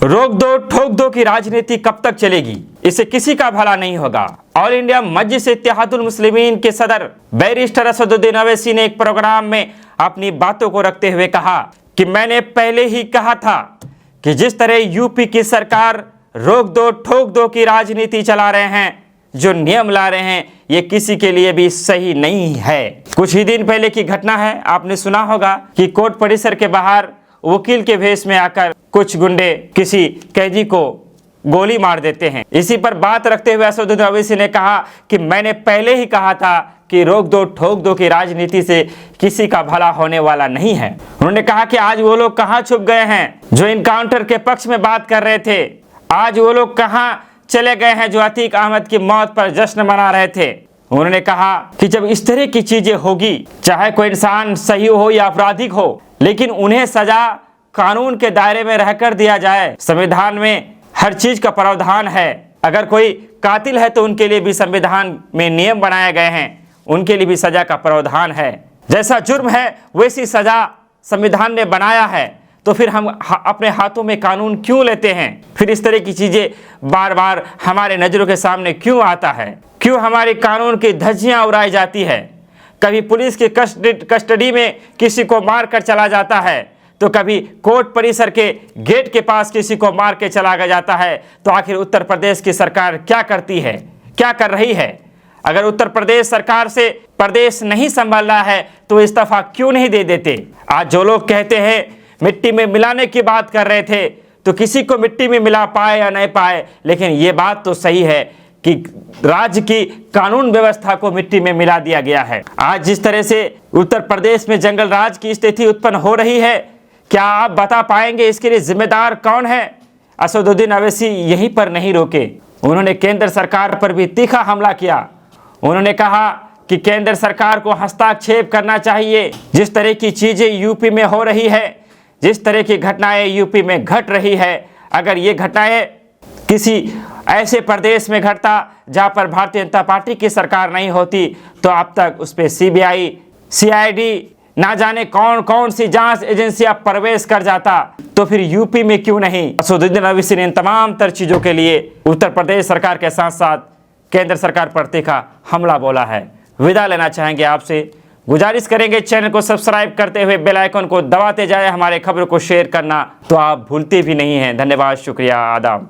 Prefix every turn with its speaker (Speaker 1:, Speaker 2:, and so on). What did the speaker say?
Speaker 1: रोक दो ठोक दो की राजनीति कब तक चलेगी? इससे किसी का भला नहीं होगा। ऑल इंडिया मजलिस इत्तेहादुल मुस्लिमीन के सदर बैरिस्टर असदुद्दीन अवैसी ने एक प्रोग्राम में अपनी बातों को रखते हुए कहा कि मैंने पहले ही कहा था कि जिस तरह यूपी की सरकार रोक दो ठोक दो की राजनीति चला रहे हैं, जो नियम ला रहे हैं, ये किसी के लिए भी सही नहीं है। कुछ ही दिन पहले की घटना है, आपने सुना होगा कि कोर्ट परिसर के बाहर वकील के भेष में आकर कुछ गुंडे किसी कैदी को गोली मार देते हैं। इसी पर बात रखते हुए असदुद्दीन अवैसी ने कहा कि मैंने पहले ही कहा था कि रोक दो ठोक दो की राजनीति से किसी का भला होने वाला नहीं है। उन्होंने कहा कि आज वो लोग कहां छुप गए हैं जो इनकाउंटर के पक्ष में बात कर रहे थे, आज वो लोग कहां चले गए हैं जो अतीक अहमद की मौत पर जश्न मना रहे थे। उन्होंने कहा कि जब इस तरह की चीजें होगी, चाहे कोई इंसान सही हो या आपराधिक हो, लेकिन उन्हें सजा कानून के दायरे में रहकर दिया जाए। संविधान में हर चीज का प्रावधान है। अगर कोई कातिल है तो उनके लिए भी संविधान में नियम बनाए गए हैं, उनके लिए भी सजा का प्रावधान है। जैसा जुर्म है वैसी सजा संविधान ने बनाया है, तो फिर हम अपने हाथों में कानून क्यों लेते हैं? फिर इस तरह की चीजें बार बार हमारे नजरों के सामने क्यों आता है? क्यों हमारे कानून की धज्जियां उड़ाई जाती है? कभी पुलिस की कस्टडी में किसी को मार कर चला जाता है, तो कभी कोर्ट परिसर के गेट के पास किसी को मार के चला जाता है। तो आखिर उत्तर प्रदेश की सरकार क्या करती है, क्या कर रही है? अगर उत्तर प्रदेश सरकार से प्रदेश नहीं संभाल रहा है तो इस्तीफा क्यों नहीं दे देते? आज जो लोग कहते हैं मिट्टी में मिलाने की बात कर रहे थे, तो किसी को मिट्टी में मिला पाए या नहीं पाए, लेकिन ये बात तो सही है कि राज्य की कानून व्यवस्था को मिट्टी में मिला दिया गया है। आज जिस तरह से उत्तर प्रदेश में जंगल राज की स्थिति उत्पन्न हो रही है, क्या आप बता पाएंगे इसके लिए जिम्मेदार कौन है? असदुद्दीन अवैसी यहीं पर नहीं रोके, उन्होंने केंद्र सरकार पर भी तीखा हमला किया। उन्होंने कहा कि केंद्र सरकार को हस्तक्षेप करना चाहिए। जिस तरह की चीजें यूपी में हो रही है, जिस तरह की घटनाएं यूपी में घट रही है, अगर ये घटनाएं किसी ऐसे प्रदेश में घटता जहां पर भारतीय जनता पार्टी की सरकार नहीं होती, तो अब तक उस पर सीबीआई, सीआईडी, ना जाने कौन कौन सी जांच एजेंसियां प्रवेश कर जाता। तो फिर यूपी में क्यों नहीं? असदुद्दीन अवैसी ने इन तमाम तर चीजों के लिए उत्तर प्रदेश सरकार के साथ साथ केंद्र सरकार पर तीखा हमला बोला है। विदा लेना चाहेंगे आपसे, गुजारिश करेंगे चैनल को सब्सक्राइब करते हुए बेल आइकन को दबाते जाए, हमारे खबरों को शेयर करना तो आप भूलते भी नहीं हैं। धन्यवाद, शुक्रिया, आदाब।